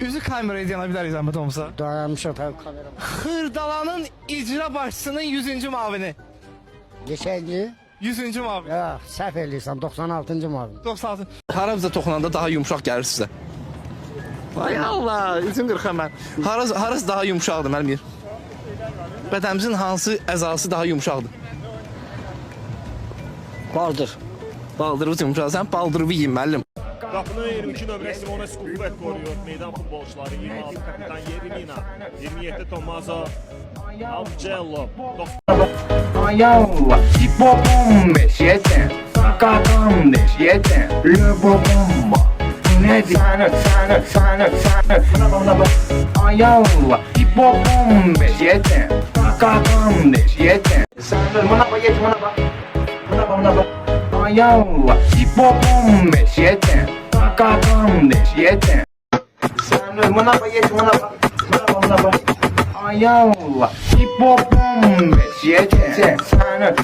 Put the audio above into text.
Üzü kameraya dayana bilərik zəhmət olmasa. Dayanmışam tabii kamera. Xırdalanın icra başçısının 100-cü mavini. Neçənci? 100-cü mavini. Ya səhv eləyirsən 96-cı mavin. 96. Hara bizə toxunanda daha yumşaq gəlir sizə? Ay Allah, üzüm qırx hemen. Harası daha yumşaqdır Əlmir? Bədənimizin hansı əzası daha yumşaqdır? Baldır. Baldırı yumşaq. Sən baldırı yiyeyim müəllim. Qapını 22 nömrə Simona Skubet koruyor. Meydan futbolçuları 26 kapitan Yerimina, 27 Tommaso Alcello. Ayalla, hipopom beşiyeten, kakam deşiyeten, löbobomba. Nedir? Sana. Ayalla, hipopom beşiyeten, kakam deşiyeten. Buna bak. Ayalla, hipopom beşiyeten, kakam deşiyeten. Buna bak. Ayalla, hipopom beşiyeten, sana.